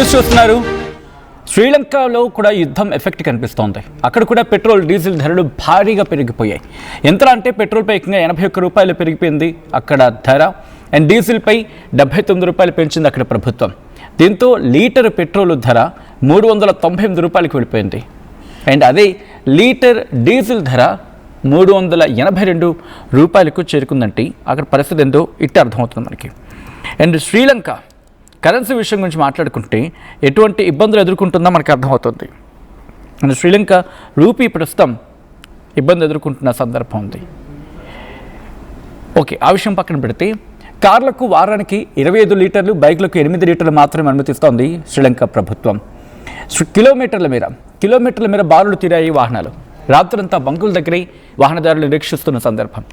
News చూస్తున్నారు. శ్రీలంకలో కూడా యుద్ధం ఎఫెక్ట్ కనిపిస్తోంది. అక్కడ కూడా పెట్రోల్ డీజిల్ ధరలు భారీగా పెరిగిపోయాయి. ఎంత అంటే పెట్రోల్పై ఏకంగా 81 రూపాయలు పెరిగిపోయింది అక్కడ ధర, అండ్ డీజిల్పై 79 రూపాయలు పెంచింది అక్కడ ప్రభుత్వం. దీంతో లీటర్ పెట్రోల్ ధర 398 రూపాయలకు వెళ్ళిపోయింది. అండ్ అదే లీటర్ డీజిల్ ధర 382 రూపాయలకు చేరుకుందంటే అక్కడ పరిస్థితి ఏందో ఇట్టే అర్థమవుతుంది మనకి. అండ్ శ్రీలంక కరెన్సీ విషయం గురించి మాట్లాడుకుంటే ఎటువంటి ఇబ్బందులు ఎదుర్కొంటుందో మనకు అర్థమవుతుంది. అండ్ శ్రీలంక రూపీ ప్రస్తుతం ఇబ్బంది ఎదుర్కొంటున్న సందర్భం ఉంది. ఓకే, ఆ విషయం పక్కన పెడితే కార్లకు వారానికి 25 లీటర్లు, బైక్లకు 8 లీటర్లు మాత్రమే అనుమతిస్తోంది శ్రీలంక ప్రభుత్వం. కిలోమీటర్ల మేర బారులు తీరాయి వాహనాలు. రాత్రంతా బంకుల దగ్గరే వాహనదారులు నిరీక్షిస్తున్న సందర్భం.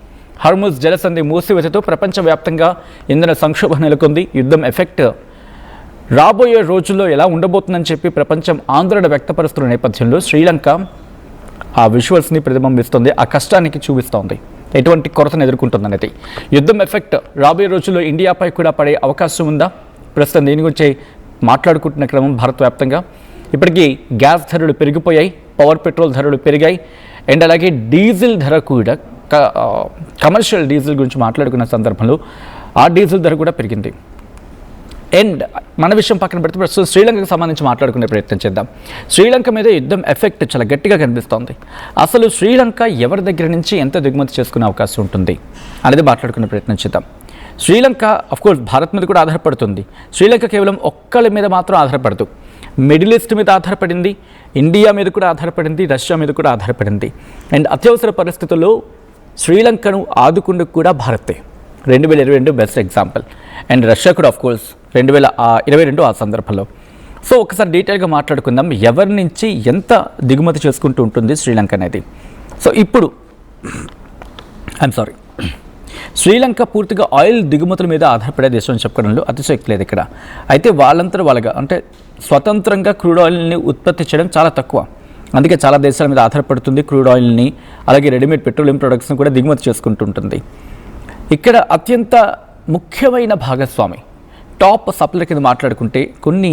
హర్ముజ్ జలసంధి మూసివేతతో ప్రపంచవ్యాప్తంగా ఇంధన సంక్షోభం నెలకొంది. యుద్ధం ఎఫెక్ట్ రాబోయే రోజుల్లో ఎలా ఉండబోతుందని చెప్పి ప్రపంచం ఆందోళన వ్యక్తపరుస్తున్న నేపథ్యంలో శ్రీలంక ఆ విజువల్స్ని ప్రతిబింబిస్తుంది, ఆ కష్టానికి చూపిస్తోంది ఎటువంటి కొరతను ఎదుర్కొంటుందనేది. యుద్ధం ఎఫెక్ట్ రాబోయే రోజుల్లో ఇండియాపై కూడా పడే అవకాశం ఉందా? ప్రస్తుతం దీని గురించి మాట్లాడుకుంటున్న క్రమం భారత వ్యాప్తంగా. ఇప్పటికీ గ్యాస్ ధరలు పెరిగిపోయాయి, పవర్ పెట్రోల్ ధరలు పెరిగాయి, అండ్ అలాగే డీజిల్ ధర కూడా కమర్షియల్ డీజిల్ గురించి మాట్లాడుకున్న సందర్భంలో ఆ డీజిల్ ధర కూడా పెరిగింది. అండ్ మన విషయం పక్కన పెడితే ప్రస్తుతం శ్రీలంకకు సంబంధించి మాట్లాడుకునే ప్రయత్నం చేద్దాం. శ్రీలంక మీద యుద్ధం ఎఫెక్ట్ చాలా గట్టిగా కనిపిస్తోంది. అసలు శ్రీలంక ఎవరి దగ్గర నుంచి ఎంత దిగుమతి చేసుకునే అవకాశం ఉంటుంది అనేది మాట్లాడుకునే ప్రయత్నం చేద్దాం. శ్రీలంక అఫ్కోర్స్ భారత్ మీద కూడా ఆధారపడుతుంది. శ్రీలంక కేవలం ఒక్కళ్ళ మీద మాత్రం ఆధారపడదు. మిడిల్ ఈస్ట్ మీద ఆధారపడింది, ఇండియా మీద కూడా ఆధారపడింది, రష్యా మీద కూడా ఆధారపడింది. అండ్ అత్యవసర పరిస్థితుల్లో శ్రీలంకను ఆదుకుందుకు కూడా భారతే. 2022 బెస్ట్ ఎగ్జాంపుల్. అండ్ రష్యా కూడా ఆఫ్కోర్స్ 2022 ఆ సందర్భంలో. సో ఒకసారి డీటెయిల్గా మాట్లాడుకుందాం ఎవరి నుంచి ఎంత దిగుమతి చేసుకుంటూ ఉంటుంది శ్రీలంక అనేది. సో ఇప్పుడు శ్రీలంక పూర్తిగా ఆయిల్ దిగుమతుల మీద ఆధారపడే దేశం అని చెప్పుకోవడంలో అతిశయోక్తి లేదు ఇక్కడ. అయితే వాళ్ళంతా వాళ్ళగా అంటే స్వతంత్రంగా క్రూడ్ ఆయిల్ని ఉత్పత్తి చేయడం చాలా తక్కువ. అందుకే చాలా దేశాల మీద ఆధారపడుతుంది క్రూడ్ ఆయిల్ని, అలాగే రెడీమేడ్ పెట్రోలియం ప్రొడక్ట్స్ని కూడా దిగుమతి చేసుకుంటుంటుంది. ఇక్కడ అత్యంత ముఖ్యమైన భాగస్వామి టాప్ సప్లై కింద మాట్లాడుకుంటే కొన్ని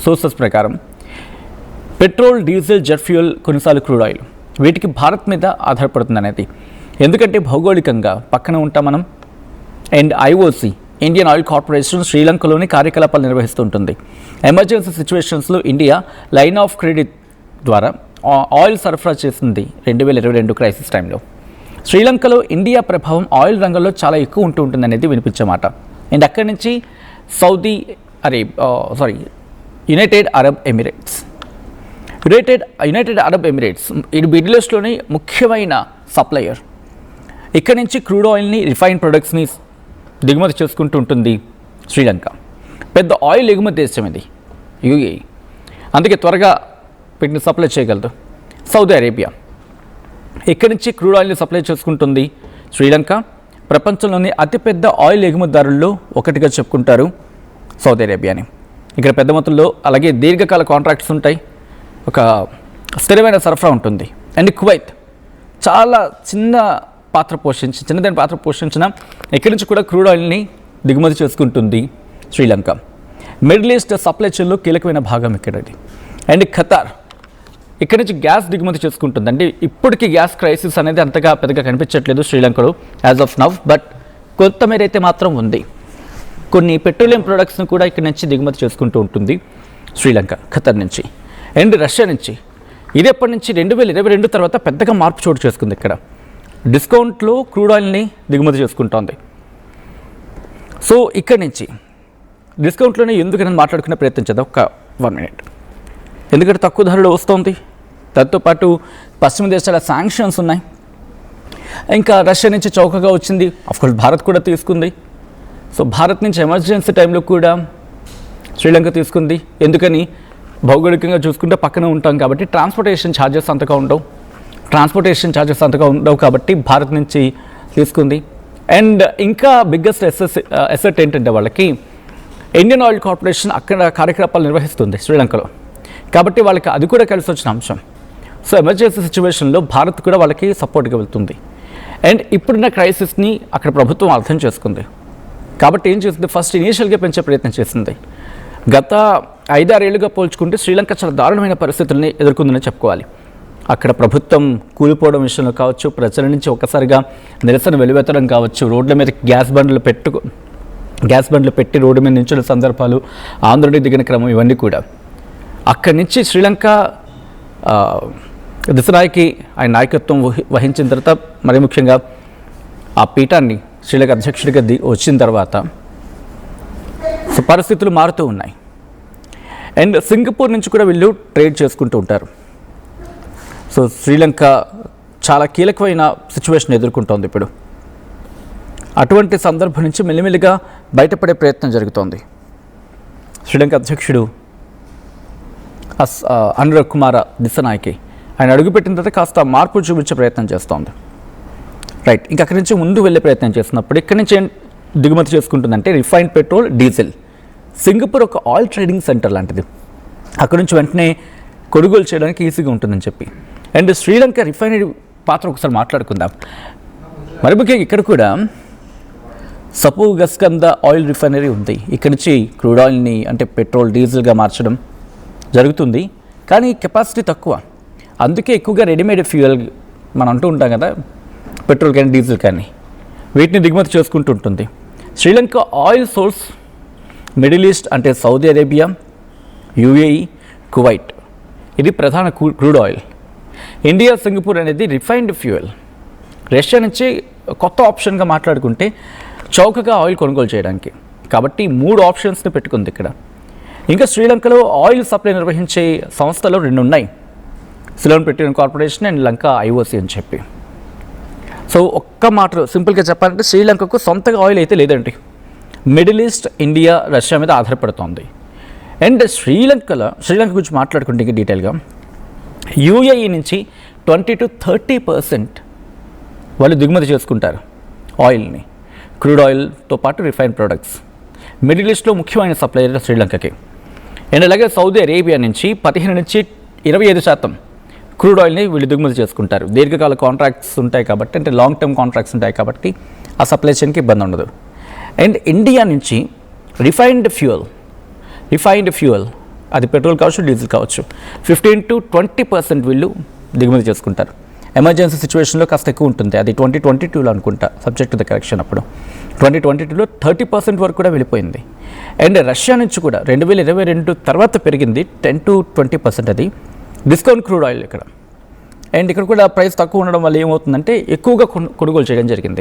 సోర్సెస్ ప్రకారం పెట్రోల్, డీజిల్, జెట్ ఫ్యూయల్, కొన్నిసార్లు క్రూడ్ ఆయిల్, వీటికి భారత్ మీద ఆధారపడుతుంది అనేది. ఎందుకంటే భౌగోళికంగా పక్కన ఉంటాం మనం. And IOC, Indian oil corporation శ్రీలంకలోని కార్యకలాపాలు నిర్వహిస్తుంటుంది. ఎమర్జెన్సీ సిచ్యువేషన్స్లో ఇండియా లైన్ ఆఫ్ క్రెడిట్ ద్వారా ఆయిల్ సరఫరా చేసింది 2022 క్రైసిస్ టైంలో. శ్రీలంకలో ఇండియా ప్రభావం ఆయిల్ రంగంలో చాలా ఎక్కువ ఉంటుంది అనేది వినిపించే మాట. అండ్ అక్కడి నుంచి యునైటెడ్ అరబ్ ఎమిరేట్స్ ఇది మిడిల్ ఈస్ట్లోని ముఖ్యమైన సప్లయర్. ఇక్కడి నుంచి క్రూడ్ ఆయిల్ని, రిఫైన్ ప్రొడక్ట్స్ని దిగుమతి చేసుకుంటూ ఉంటుంది శ్రీలంక. పెద్ద ఆయిల్ ఎగుమతి దేశం ఇది యూఏఈ, అందుకే త్వరగా వీటిని సప్లై చేయగలదు. సౌదీ అరేబియా ఇక్కడి నుంచి క్రూడ్ ఆయిల్ని సప్లై చేసుకుంటుంది శ్రీలంక. ప్రపంచంలోని అతిపెద్ద ఆయిల్ ఎగుమతిదారుల్లో ఒకటిగా చెప్పుకుంటారు సౌదీ అరేబియాని. ఇక్కడ పెద్ద మొత్తంలో అలాగే దీర్ఘకాల కాంట్రాక్ట్స్ ఉంటాయి, ఒక స్థిరమైన సరఫరా ఉంటుంది. అండ్ కువైత్ చాలా చిన్నదైన పాత్ర పోషించిన ఇక్కడి నుంచి కూడా క్రూడ్ ఆయిల్ని దిగుమతి చేసుకుంటుంది శ్రీలంక. మిడిల్ ఈస్ట్ సప్లై చైన్లో కీలకమైన భాగం ఇక్కడది. అండ్ ఖతార్ ఇక్కడి నుంచి గ్యాస్ దిగుమతి చేసుకుంటుంది. అంటే ఇప్పటికీ గ్యాస్ క్రైసిస్ అనేది అంతగా పెద్దగా కనిపించట్లేదు శ్రీలంకలో యాజ్ ఆఫ్ నవ్, బట్ కొంతమేర అయితే మాత్రం ఉంది. కొన్ని పెట్రోలియం ప్రొడక్ట్స్ను కూడా ఇక్కడి నుంచి దిగుమతి చేసుకుంటూ ఉంటుంది శ్రీలంక ఖతార్ నుంచి. అండ్ రష్యా నుంచి ఇది ఎప్పటి నుంచి 2022 తర్వాత పెద్దగా మార్పు చోటు చేసుకుంది. ఇక్కడ డిస్కౌంట్లో క్రూడ్ ఆయిల్ని దిగుమతి చేసుకుంటోంది. సో ఇక్కడి నుంచి డిస్కౌంట్లోనే ఎందుకని మాట్లాడుకునే ప్రయత్నం చేద్దాం ఒక 1 minute. ఎందుకంటే తక్కువ ధరలో వస్తుంది. దాంతోపాటు పశ్చిమ దేశాల శాంక్షన్స్ ఉన్నాయి. ఇంకా రష్యా నుంచి చౌకగా వచ్చింది, అఫ్కోర్స్ భారత్ కూడా తీసుకుంది. సో భారత్ నుంచి ఎమర్జెన్సీ టైంలో కూడా శ్రీలంక తీసుకుంది. ఎందుకని భౌగోళికంగా చూసుకుంటే పక్కన ఉంటాం కాబట్టి ట్రాన్స్పోర్టేషన్ ఛార్జెస్ అంతగా ఉండవు కాబట్టి భారత్ నుంచి తీసుకుంది. అండ్ ఇంకా బిగ్గెస్ట్ ఎసెట్ ఏంటంటే వాళ్ళకి ఇండియన్ ఆయిల్ కార్పొరేషన్ అక్కడ కార్యకలాపాలు నిర్వహిస్తుంది శ్రీలంకలో, కాబట్టి వాళ్ళకి అది కూడా కలిసి వచ్చిన అంశం. సో ఎమర్జెన్సీ సిచ్యువేషన్లో భారత్ కూడా వాళ్ళకి సపోర్ట్గా వెళ్తుంది. అండ్ ఇప్పుడున్న క్రైసిస్ని అక్కడ ప్రభుత్వం అర్థం చేసుకుంది కాబట్టి ఏం చేసింది, ఫస్ట్ ఇనీషియల్గా పెంచే ప్రయత్నం చేసింది. గత 5-6 ఏళ్లుగా పోల్చుకుంటే శ్రీలంక చాలా దారుణమైన పరిస్థితుల్ని ఎదుర్కొందని చెప్పుకోవాలి. అక్కడ ప్రభుత్వం కూలిపోవడం విషయంలో కావచ్చు, ప్రజల నుంచి ఒక్కసారిగా నిరసన వెలువెత్తడం కావచ్చు, రోడ్ల మీద గ్యాస్ బండ్లు పెట్టి రోడ్డు మీద నించున్న సందర్భాలు, ఆంధ్రుడి దిగిన క్రమం, ఇవన్నీ కూడా అక్కడి నుంచి శ్రీలంక దిశనాయకి ఆయన నాయకత్వం వహించిన తర్వాత, మరి ముఖ్యంగా ఆ పీఠాన్ని శ్రీలంక అధ్యక్షుడిగా వచ్చిన తర్వాత పరిస్థితులు మారుతూ ఉన్నాయి. అండ్ సింగపూర్ నుంచి కూడా వీళ్ళు ట్రేడ్ చేసుకుంటూ ఉంటారు. సో శ్రీలంక చాలా కీలకమైన సిచ్యువేషన్ ఎదుర్కొంటోంది ఇప్పుడు. అటువంటి సందర్భం నుంచి మెల్లిమెల్లిగా బయటపడే ప్రయత్నం జరుగుతోంది. శ్రీలంక అధ్యక్షుడు అనురగ్ కుమార దిశనాయకి ఆయన అడుగుపెట్టిన తర్వాత కాస్త మార్పు చూపించే ప్రయత్నం చేస్తోంది. రైట్, ఇంకా అక్కడి నుంచి ముందు వెళ్ళే ప్రయత్నం చేస్తున్నప్పుడు ఇక్కడి నుంచి ఏం దిగుమతి చేసుకుంటుందంటే రిఫైన్డ్ పెట్రోల్, డీజిల్. సింగపూర్ ఒక ఆయిల్ ట్రేడింగ్ సెంటర్ లాంటిది. అక్కడ నుంచి వెంటనే కొనుగోలు చేయడానికి ఈజీగా ఉంటుందని చెప్పి. అండ్ శ్రీలంక రిఫైనరీ పాత్ర ఒకసారి మాట్లాడుకుందాం. మరి ముఖ్యంగా ఇక్కడ కూడా సపు గస్కంద ఆయిల్ రిఫైనరీ ఉంది. ఇక్కడ నుంచి క్రూడ్ ఆయిల్ని అంటే పెట్రోల్, డీజిల్గా మార్చడం జరుగుతుంది. కానీ కెపాసిటీ తక్కువ, అందుకే ఎక్కువగా రెడీమేడ్ ఫ్యూయల్ మనం అంటూ ఉంటాం కదా, పెట్రోల్ కానీ డీజిల్ కానీ, వీటిని దిగుమతి చేసుకుంటూ ఉంటుంది. Sri Lanka oil source middle east అంటే సౌదీ అరేబియా, యుఏఈ, కువైట్, ఇది ప్రధాన క్రూడ్ ఆయిల్. ఇండియా, సింగపూర్ అనేది రిఫైన్డ్ ఫ్యూయల్. రష్యా నుంచి కొత్త ఆప్షన్గా మాట్లాడుకుంటే చౌకగా ఆయిల్ కొనుగోలు చేయడానికి. కాబట్టి 3 ఆప్షన్స్ని పెట్టుకుంది ఇక్కడ. ఇంకా శ్రీలంకలో ఆయిల్ సప్లై నిర్వహించే సంస్థలు 2 ఉన్నాయి, Ceylon petroleum corporation and Lanka IOC అని చెప్పి. సో ఒక్క మాట సింపుల్గా చెప్పాలంటే శ్రీలంకకు సొంతగా ఆయిల్ అయితే లేదండి. మిడిల్ ఈస్ట్, ఇండియా, రష్యా మీద ఆధారపడుతోంది. అండ్ శ్రీలంక గురించి మాట్లాడుకుంటే ఇంకా డీటెయిల్గా యూఏఈ నుంచి 20 to 30% వాళ్ళు దిగుమతి చేసుకుంటారు ఆయిల్ని, క్రూడ్ ఆయిల్తో పాటు రిఫైన్డ్ ప్రొడక్ట్స్. మిడిల్ ఈస్ట్లో ముఖ్యమైన సప్లయర్ శ్రీలంకకి. అండ్ అలాగే సౌదీ అరేబియా నుంచి 15 నుంచి 25% క్రూడ్ ఆయిల్ని వీళ్ళు దిగుమతి చేసుకుంటారు. దీర్ఘకాల కాంట్రాక్ట్స్ ఉంటాయి కాబట్టి, అంటే లాంగ్ టర్మ్ కాంట్రాక్ట్స్ ఉంటాయి కాబట్టి ఆ సప్లై చైన్కి ఇబ్బంది ఉండదు. అండ్ ఇండియా నుంచి రిఫైన్డ్ ఫ్యూయల్ అది పెట్రోల్ కావచ్చు, డీజిల్ కావచ్చు, 15 to 20% వీళ్ళు దిగుమతి చేసుకుంటారు. ఎమర్జెన్సీ సిచ్యువేషన్లో కాస్త ఎక్కువ ఉంటుంది, అది 2022లో అనుకుంటా, సబ్జెక్ట్ టు ద కరెక్షన్. అప్పుడు 2022లో 30% వరకు కూడా వెళ్ళిపోయింది. అండ్ రష్యా నుంచి కూడా 2022 తర్వాత పెరిగింది 10 to 20%. అది డిస్కౌంట్ క్రూడ్ ఆయిల్ ఇక్కడ. అండ్ ఇక్కడ కూడా ప్రైస్ తక్కువ ఉండడం వల్ల ఏమవుతుందంటే ఎక్కువగా కొనుగోలు చేయడం జరిగింది.